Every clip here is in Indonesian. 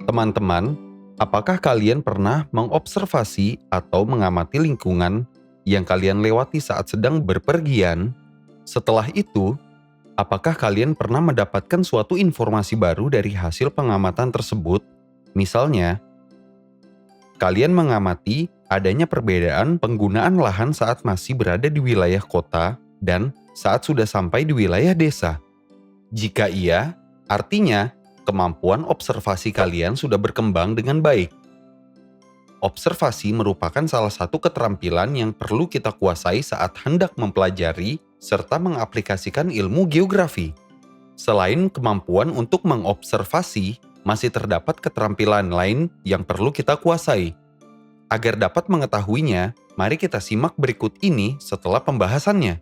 Teman-teman, apakah kalian pernah mengobservasi atau mengamati lingkungan yang kalian lewati saat sedang berpergian? Setelah itu, apakah kalian pernah mendapatkan suatu informasi baru dari hasil pengamatan tersebut? Misalnya, kalian mengamati adanya perbedaan penggunaan lahan saat masih berada di wilayah kota dan saat sudah sampai di wilayah desa. Jika iya, artinya kemampuan observasi kalian sudah berkembang dengan baik. Observasi merupakan salah satu keterampilan yang perlu kita kuasai saat hendak mempelajari serta mengaplikasikan ilmu geografi. Selain kemampuan untuk mengobservasi, masih terdapat keterampilan lain yang perlu kita kuasai. Agar dapat mengetahuinya, mari kita simak berikut ini setelah pembahasannya.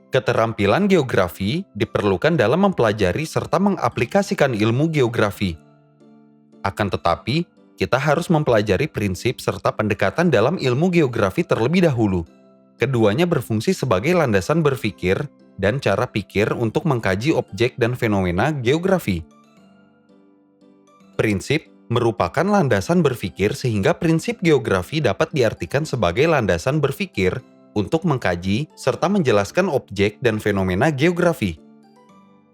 Keterampilan geografi diperlukan dalam mempelajari serta mengaplikasikan ilmu geografi. Akan tetapi, kita harus mempelajari prinsip serta pendekatan dalam ilmu geografi terlebih dahulu. Keduanya berfungsi sebagai landasan berpikir dan cara pikir untuk mengkaji objek dan fenomena geografi. Prinsip merupakan landasan berpikir sehingga prinsip geografi dapat diartikan sebagai landasan berpikir untuk mengkaji serta menjelaskan objek dan fenomena geografi.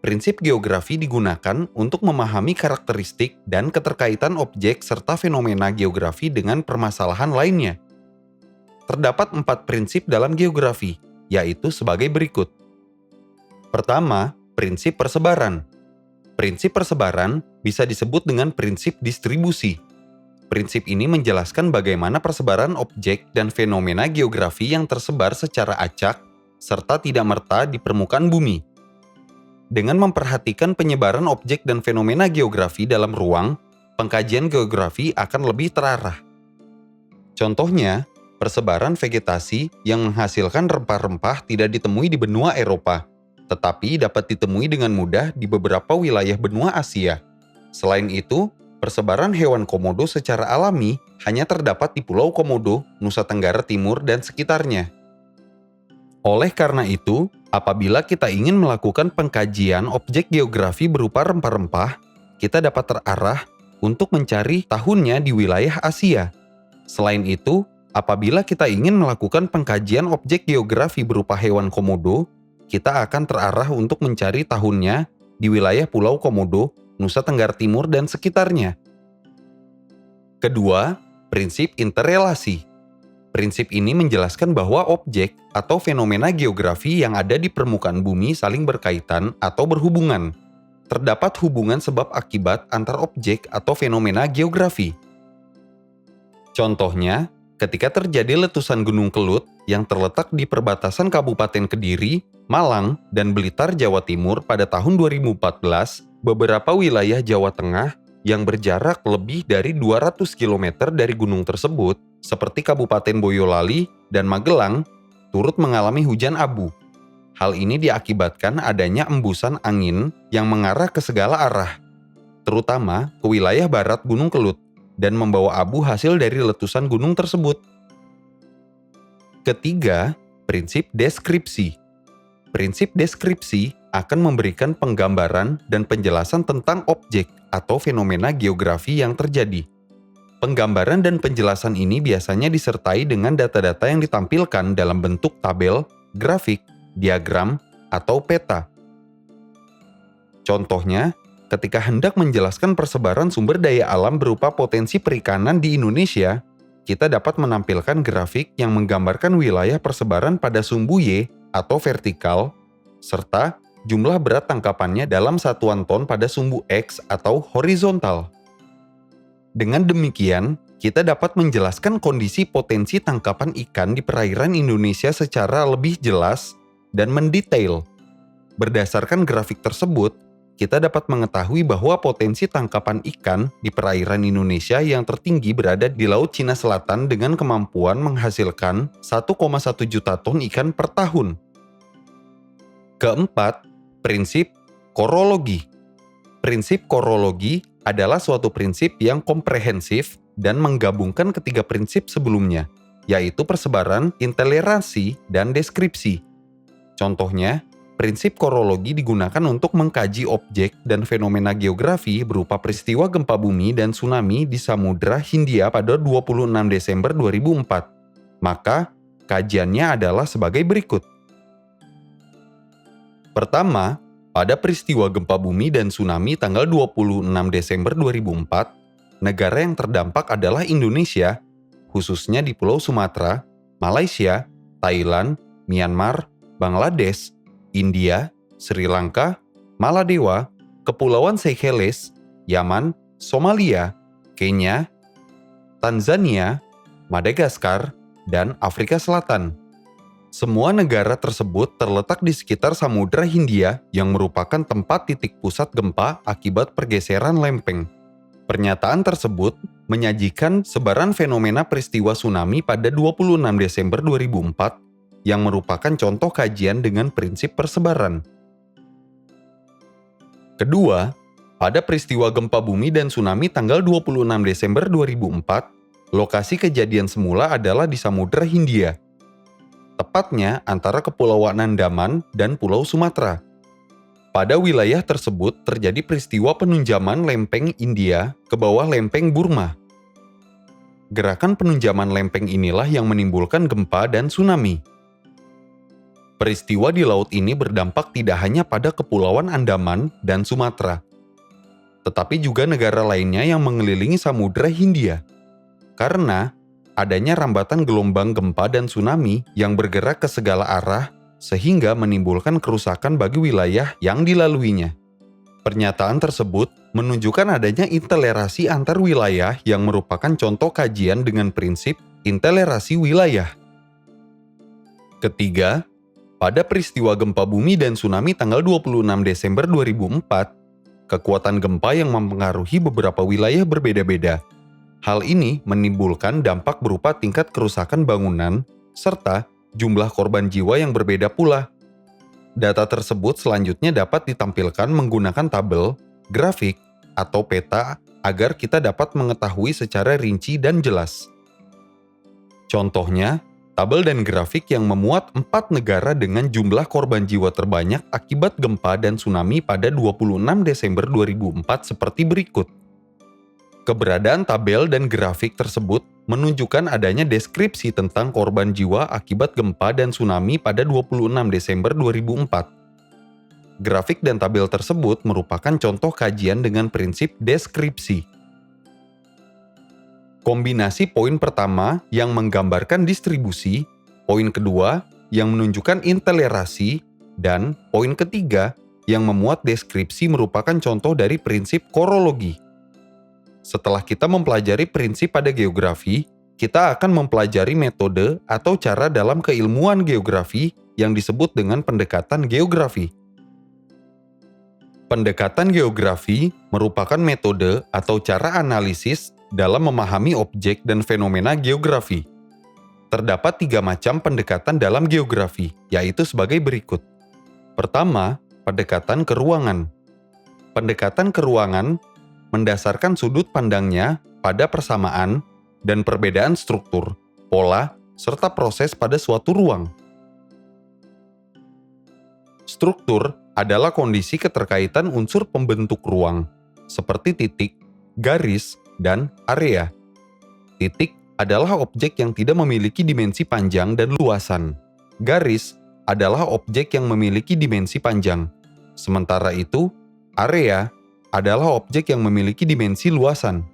Prinsip geografi digunakan untuk memahami karakteristik dan keterkaitan objek serta fenomena geografi dengan permasalahan lainnya. Terdapat 4 prinsip dalam geografi, yaitu sebagai berikut. Pertama, prinsip persebaran. Prinsip persebaran bisa disebut dengan prinsip distribusi. Prinsip ini menjelaskan bagaimana persebaran objek dan fenomena geografi yang tersebar secara acak serta tidak merta di permukaan bumi. Dengan memperhatikan penyebaran objek dan fenomena geografi dalam ruang, pengkajian geografi akan lebih terarah. Contohnya, persebaran vegetasi yang menghasilkan rempah-rempah tidak ditemui di benua Eropa, tetapi dapat ditemui dengan mudah di beberapa wilayah benua Asia. Selain itu, persebaran hewan komodo secara alami hanya terdapat di Pulau Komodo, Nusa Tenggara Timur, dan sekitarnya. Oleh karena itu, apabila kita ingin melakukan pengkajian objek geografi berupa rempah-rempah, kita dapat terarah untuk mencari tahunnya di wilayah Asia. Selain itu, apabila kita ingin melakukan pengkajian objek geografi berupa hewan komodo, kita akan terarah untuk mencari tahunnya di wilayah Pulau Komodo, Nusa Tenggara Timur, dan sekitarnya. Kedua, prinsip interrelasi. Prinsip ini menjelaskan bahwa objek atau fenomena geografi yang ada di permukaan bumi saling berkaitan atau berhubungan. Terdapat hubungan sebab akibat antar objek atau fenomena geografi. Contohnya, ketika terjadi letusan Gunung Kelut yang terletak di perbatasan Kabupaten Kediri, Malang, dan Blitar, Jawa Timur pada tahun 2014, beberapa wilayah Jawa Tengah yang berjarak lebih dari 200 km dari gunung tersebut, seperti Kabupaten Boyolali dan Magelang, turut mengalami hujan abu. Hal ini diakibatkan adanya embusan angin yang mengarah ke segala arah, terutama ke wilayah barat Gunung Kelut, dan membawa abu hasil dari letusan gunung tersebut. Ketiga, prinsip deskripsi. Prinsip deskripsi akan memberikan penggambaran dan penjelasan tentang objek atau fenomena geografi yang terjadi. Penggambaran dan penjelasan ini biasanya disertai dengan data-data yang ditampilkan dalam bentuk tabel, grafik, diagram, atau peta. Contohnya, ketika hendak menjelaskan persebaran sumber daya alam berupa potensi perikanan di Indonesia, kita dapat menampilkan grafik yang menggambarkan wilayah persebaran pada sumbu Y atau vertikal, serta jumlah berat tangkapannya dalam satuan ton pada sumbu X atau horizontal. Dengan demikian, kita dapat menjelaskan kondisi potensi tangkapan ikan di perairan Indonesia secara lebih jelas dan mendetail. Berdasarkan grafik tersebut, kita dapat mengetahui bahwa potensi tangkapan ikan di perairan Indonesia yang tertinggi berada di Laut Cina Selatan dengan kemampuan menghasilkan 1,1 juta ton ikan per tahun. Keempat, prinsip korologi. Prinsip korologi adalah suatu prinsip yang komprehensif dan menggabungkan ketiga prinsip sebelumnya. yaitu persebaran, intoleransi, dan deskripsi. Contohnya, prinsip korologi digunakan untuk mengkaji objek dan fenomena geografi berupa peristiwa gempa bumi dan tsunami di Samudra Hindia pada 26 Desember 2004. Maka, kajiannya adalah sebagai berikut. Pertama, pada peristiwa gempa bumi dan tsunami tanggal 26 Desember 2004, negara yang terdampak adalah Indonesia, khususnya di Pulau Sumatera, Malaysia, Thailand, Myanmar, Bangladesh, India, Sri Lanka, Maladewa, Kepulauan Seychelles, Yaman, Somalia, Kenya, Tanzania, Madagaskar, dan Afrika Selatan. Semua negara tersebut terletak di sekitar Samudra Hindia yang merupakan tempat titik pusat gempa akibat pergeseran lempeng. Pernyataan tersebut menyajikan sebaran fenomena peristiwa tsunami pada 26 Desember 2004 yang merupakan contoh kajian dengan prinsip persebaran. Kedua, pada peristiwa gempa bumi dan tsunami tanggal 26 Desember 2004, lokasi kejadian semula adalah di Samudra Hindia. Tepatnya antara Kepulauan Andaman dan Pulau Sumatera. Pada wilayah tersebut terjadi peristiwa penunjaman lempeng India ke bawah lempeng Burma. Gerakan penunjaman lempeng inilah yang menimbulkan gempa dan tsunami. Peristiwa di laut ini berdampak tidak hanya pada Kepulauan Andaman dan Sumatera, tetapi juga negara lainnya yang mengelilingi Samudra Hindia. Karena adanya rambatan gelombang gempa dan tsunami yang bergerak ke segala arah sehingga menimbulkan kerusakan bagi wilayah yang dilaluinya. Pernyataan tersebut menunjukkan adanya intoleransi antar wilayah yang merupakan contoh kajian dengan prinsip intoleransi wilayah. Ketiga, pada peristiwa gempa bumi dan tsunami tanggal 26 Desember 2004, kekuatan gempa yang mempengaruhi beberapa wilayah berbeda-beda. Hal ini menimbulkan dampak berupa tingkat kerusakan bangunan, serta jumlah korban jiwa yang berbeda pula. Data tersebut selanjutnya dapat ditampilkan menggunakan tabel, grafik, atau peta agar kita dapat mengetahui secara rinci dan jelas. Contohnya, tabel dan grafik yang memuat 4 negara dengan jumlah korban jiwa terbanyak akibat gempa dan tsunami pada 26 Desember 2004 seperti berikut. Keberadaan tabel dan grafik tersebut menunjukkan adanya deskripsi tentang korban jiwa akibat gempa dan tsunami pada 26 Desember 2004. Grafik dan tabel tersebut merupakan contoh kajian dengan prinsip deskripsi. Kombinasi poin pertama yang menggambarkan distribusi, poin kedua yang menunjukkan intoleransi, dan poin ketiga yang memuat deskripsi merupakan contoh dari prinsip korologi. Setelah kita mempelajari prinsip pada geografi, kita akan mempelajari metode atau cara dalam keilmuan geografi yang disebut dengan pendekatan geografi. Pendekatan geografi merupakan metode atau cara analisis dalam memahami objek dan fenomena geografi. Terdapat 3 macam pendekatan dalam geografi, yaitu sebagai berikut. Pertama, pendekatan keruangan. Pendekatan keruangan mendasarkan sudut pandangnya pada persamaan dan perbedaan struktur, pola, serta proses pada suatu ruang. Struktur adalah kondisi keterkaitan unsur pembentuk ruang, seperti titik, garis, dan area. Titik adalah objek yang tidak memiliki dimensi panjang dan luasan. Garis adalah objek yang memiliki dimensi panjang. Sementara itu, area adalah objek yang memiliki dimensi luasan.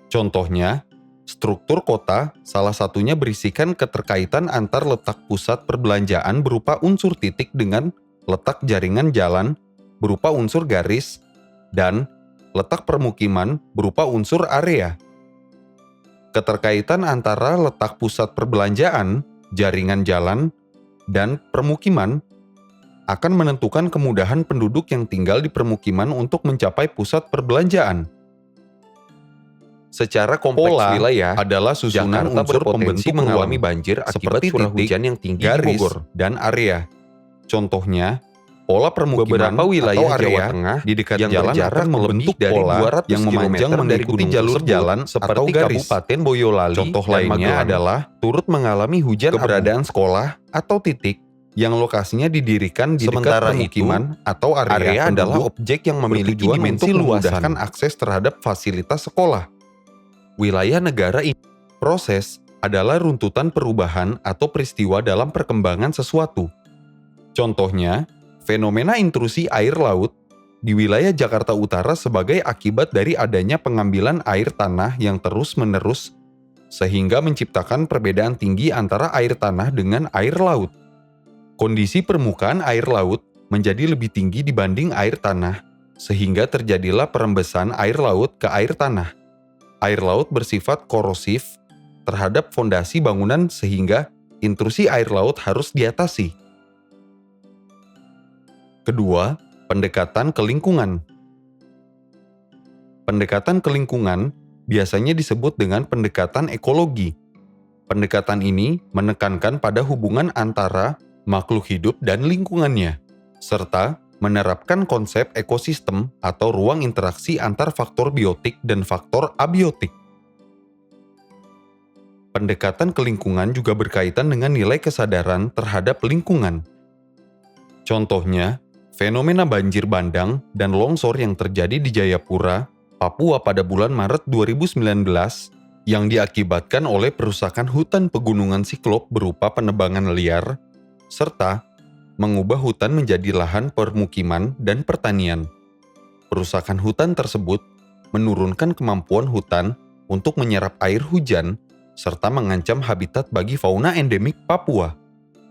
Contohnya, struktur kota salah satunya berisikan keterkaitan antar letak pusat perbelanjaan berupa unsur titik dengan letak jaringan jalan berupa unsur garis, dan letak permukiman berupa unsur area. Keterkaitan antara letak pusat perbelanjaan, jaringan jalan, dan permukiman akan menentukan kemudahan penduduk yang tinggal di permukiman untuk mencapai pusat perbelanjaan. Secara kompleks wilayah adalah susunan unsur pembentuk mengalami banjir akibat curah hujan yang tinggi di Bogor dan area. Contohnya, Pola permukiman Beberapa wilayah atau area Jawa Tengah di dekat yang jalan berjarak akan membentuk lebih dari pola 200 yang memanjang kilometer dari mengikuti gunung jalur tersebut, jalan seperti atau garis. Kabupaten Boyolali Contoh dan lainnya Magelang, adalah turut mengalami hujan keberadaan keberadaan sekolah atau titik yang lokasinya didirikan di dekat Sementara permukiman atau area adalah penduduk objek yang memiliki bertujuan dimensi untuk memudahkan memudahkan akses terhadap fasilitas sekolah. Wilayah negara ini proses adalah runtutan perubahan atau peristiwa dalam perkembangan sesuatu. Contohnya, fenomena intrusi air laut di wilayah Jakarta Utara sebagai akibat dari adanya pengambilan air tanah yang terus-menerus sehingga menciptakan perbedaan tinggi antara air tanah dengan air laut. Kondisi permukaan air laut menjadi lebih tinggi dibanding air tanah, sehingga terjadilah perembesan air laut ke air tanah. Air laut bersifat korosif terhadap fondasi bangunan sehingga intrusi air laut harus diatasi. Kedua, pendekatan ke lingkungan. Pendekatan ke lingkungan biasanya disebut dengan pendekatan ekologi. Pendekatan ini menekankan pada hubungan antara makhluk hidup dan lingkungannya, serta menerapkan konsep ekosistem atau ruang interaksi antar faktor biotik dan faktor abiotik. Pendekatan ke lingkungan juga berkaitan dengan nilai kesadaran terhadap lingkungan. Contohnya, fenomena banjir bandang dan longsor yang terjadi di Jayapura, Papua pada bulan Maret 2019 yang diakibatkan oleh perusakan hutan pegunungan siklop berupa penebangan liar, serta mengubah hutan menjadi lahan permukiman dan pertanian. Perusakan hutan tersebut menurunkan kemampuan hutan untuk menyerap air hujan serta mengancam habitat bagi fauna endemik Papua,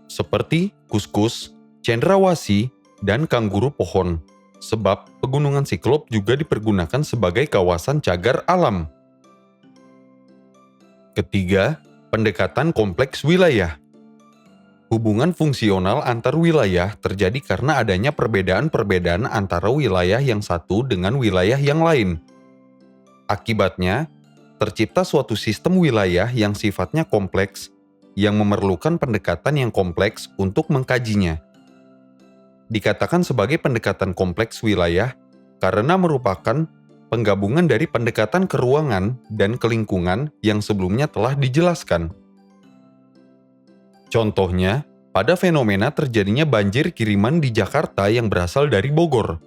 seperti kuskus, cendrawasih, dan kangguru pohon, sebab pegunungan siklop juga dipergunakan sebagai kawasan cagar alam. Ketiga, pendekatan kompleks wilayah. Hubungan fungsional antar wilayah terjadi karena adanya perbedaan-perbedaan antara wilayah yang satu dengan wilayah yang lain. Akibatnya, tercipta suatu sistem wilayah yang sifatnya kompleks, yang memerlukan pendekatan yang kompleks untuk mengkajinya. Dikatakan sebagai pendekatan kompleks wilayah karena merupakan penggabungan dari pendekatan ke ruangan dan ke lingkungan yang sebelumnya telah dijelaskan. Contohnya, pada fenomena terjadinya banjir kiriman di Jakarta yang berasal dari Bogor.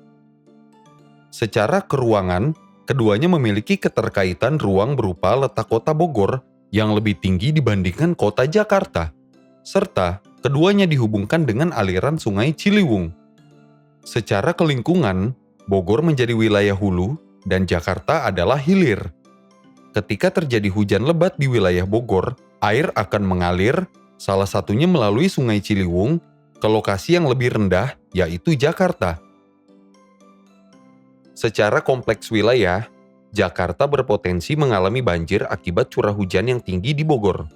Secara keruangan, keduanya memiliki keterkaitan ruang berupa letak kota Bogor yang lebih tinggi dibandingkan kota Jakarta, serta keduanya dihubungkan dengan aliran sungai Ciliwung. Secara kelingkungan, Bogor menjadi wilayah hulu dan Jakarta adalah hilir. Ketika terjadi hujan lebat di wilayah Bogor, air akan mengalir, salah satunya melalui sungai Ciliwung, ke lokasi yang lebih rendah, yaitu Jakarta. Secara kompleks wilayah, Jakarta berpotensi mengalami banjir akibat curah hujan yang tinggi di Bogor.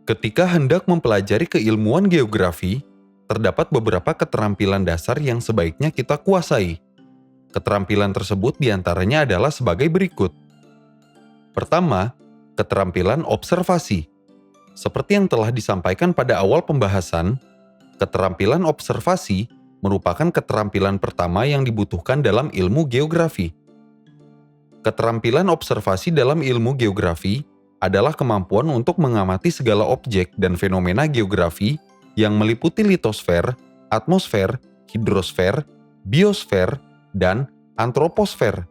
Ketika hendak mempelajari keilmuan geografi, terdapat beberapa keterampilan dasar yang sebaiknya kita kuasai. Keterampilan tersebut diantaranya adalah sebagai berikut. Pertama, keterampilan observasi. Seperti yang telah disampaikan pada awal pembahasan, keterampilan observasi merupakan keterampilan pertama yang dibutuhkan dalam ilmu geografi. Keterampilan observasi dalam ilmu geografi adalah kemampuan untuk mengamati segala objek dan fenomena geografi yang meliputi litosfer, atmosfer, hidrosfer, biosfer, dan antroposfer.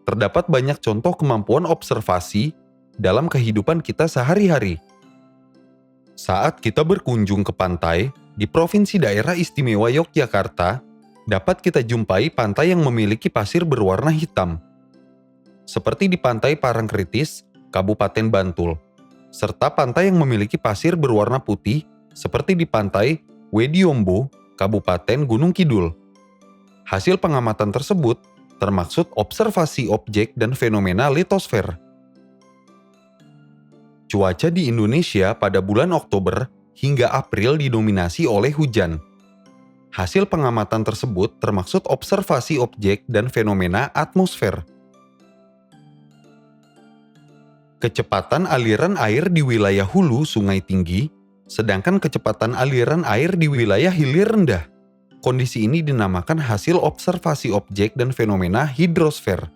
Terdapat banyak contoh kemampuan observasi dalam kehidupan kita sehari-hari. Saat kita berkunjung ke pantai di Provinsi Daerah Istimewa Yogyakarta, dapat kita jumpai pantai yang memiliki pasir berwarna hitam, seperti di Pantai Parangkritis, Kabupaten Bantul, serta pantai yang memiliki pasir berwarna putih seperti di Pantai Wediombo, Kabupaten Gunung Kidul. Hasil pengamatan tersebut termaksud observasi objek dan fenomena litosfer. Cuaca di Indonesia pada bulan Oktober hingga April didominasi oleh hujan. Hasil pengamatan tersebut termaksud observasi objek dan fenomena atmosfer. Kecepatan aliran air di wilayah hulu sungai tinggi sedangkan kecepatan aliran air di wilayah hilir rendah. Kondisi ini dinamakan hasil observasi objek dan fenomena hidrosfer.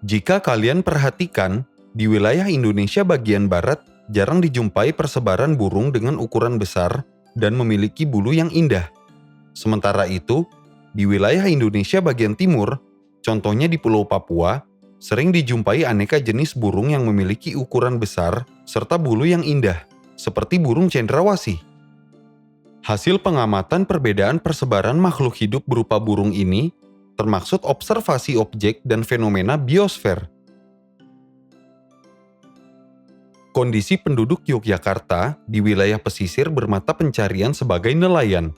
Jika kalian perhatikan, di wilayah Indonesia bagian barat jarang dijumpai persebaran burung dengan ukuran besar dan memiliki bulu yang indah. Sementara itu, di wilayah Indonesia bagian timur, contohnya di Pulau Papua, sering dijumpai aneka jenis burung yang memiliki ukuran besar serta bulu yang indah, seperti burung cendrawasih. Hasil pengamatan perbedaan persebaran makhluk hidup berupa burung ini termaksud observasi objek dan fenomena biosfer. Kondisi penduduk Yogyakarta di wilayah pesisir bermata pencarian sebagai nelayan.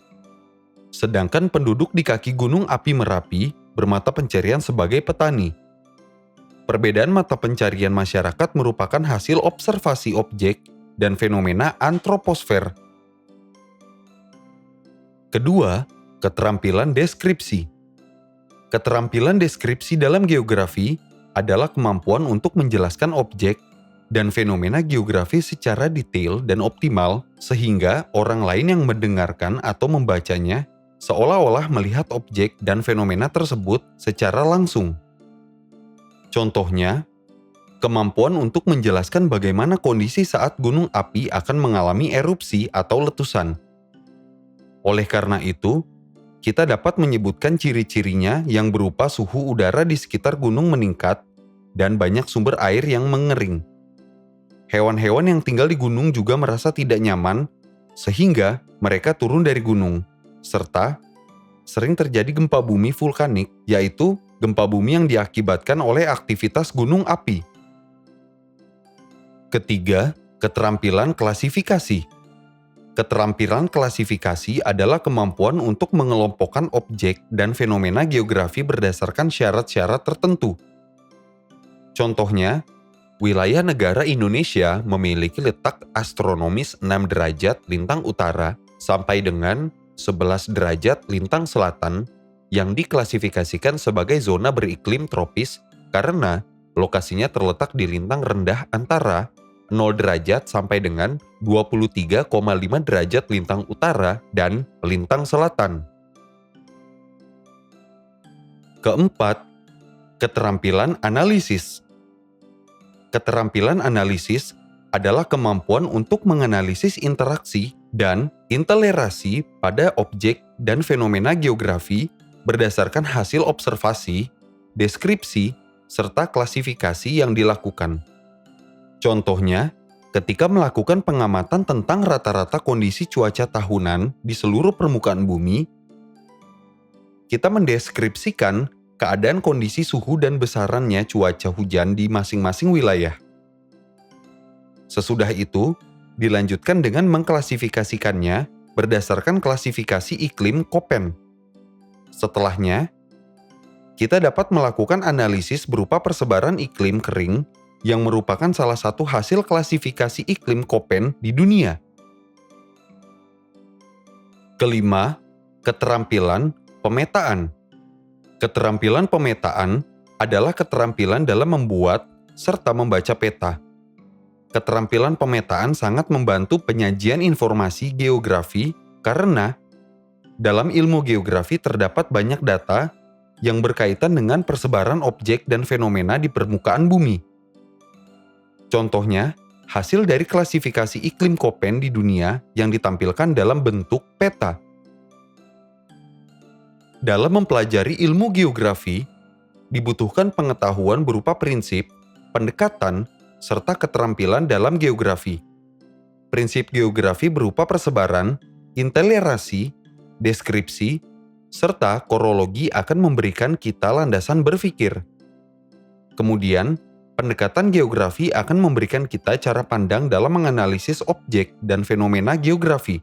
Sedangkan penduduk di kaki Gunung Api Merapi bermata pencarian sebagai petani. Perbedaan mata pencarian masyarakat merupakan hasil observasi objek dan fenomena antroposfer. Kedua, keterampilan deskripsi. Keterampilan deskripsi dalam geografi adalah kemampuan untuk menjelaskan objek dan fenomena geografi secara detail dan optimal sehingga orang lain yang mendengarkan atau membacanya seolah-olah melihat objek dan fenomena tersebut secara langsung. Contohnya, kemampuan untuk menjelaskan bagaimana kondisi saat gunung api akan mengalami erupsi atau letusan. Oleh karena itu, kita dapat menyebutkan ciri-cirinya yang berupa suhu udara di sekitar gunung meningkat dan banyak sumber air yang mengering. Hewan-hewan yang tinggal di gunung juga merasa tidak nyaman, sehingga mereka turun dari gunung, serta sering terjadi gempa bumi vulkanik, yaitu gempa bumi yang diakibatkan oleh aktivitas gunung api. Ketiga, keterampilan klasifikasi. Keterampilan klasifikasi adalah kemampuan untuk mengelompokkan objek dan fenomena geografi berdasarkan syarat-syarat tertentu. Contohnya, wilayah negara Indonesia memiliki letak astronomis 6 derajat lintang utara sampai dengan 11 derajat lintang selatan yang diklasifikasikan sebagai zona beriklim tropis karena lokasinya terletak di lintang rendah antara 0 derajat sampai dengan 23,5 derajat lintang utara dan lintang selatan. Keempat, keterampilan analisis. Keterampilan analisis adalah kemampuan untuk menganalisis interaksi dan intelerasi pada objek dan fenomena geografi berdasarkan hasil observasi, deskripsi, serta klasifikasi yang dilakukan. Contohnya, ketika melakukan pengamatan tentang rata-rata kondisi cuaca tahunan di seluruh permukaan bumi, kita mendeskripsikan keadaan kondisi suhu dan besarannya cuaca hujan di masing-masing wilayah. Sesudah itu, dilanjutkan dengan mengklasifikasikannya berdasarkan klasifikasi iklim Köppen. Setelahnya, kita dapat melakukan analisis berupa persebaran iklim kering yang merupakan salah satu hasil klasifikasi iklim Köppen di dunia. Kelima, keterampilan pemetaan. Keterampilan pemetaan adalah keterampilan dalam membuat serta membaca peta. Keterampilan pemetaan sangat membantu penyajian informasi geografi karena dalam ilmu geografi terdapat banyak data yang berkaitan dengan persebaran objek dan fenomena di permukaan bumi. Contohnya, hasil dari klasifikasi iklim Köppen di dunia yang ditampilkan dalam bentuk peta. Dalam mempelajari ilmu geografi, dibutuhkan pengetahuan berupa prinsip, pendekatan, serta keterampilan dalam geografi. Prinsip geografi berupa persebaran, intelerasi, deskripsi, serta korologi akan memberikan kita landasan berpikir. Kemudian, pendekatan geografi akan memberikan kita cara pandang dalam menganalisis objek dan fenomena geografi.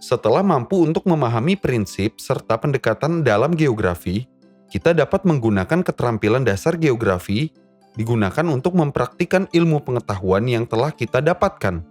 Setelah mampu untuk memahami prinsip serta pendekatan dalam geografi, kita dapat menggunakan keterampilan dasar geografi digunakan untuk mempraktikkan ilmu pengetahuan yang telah kita dapatkan.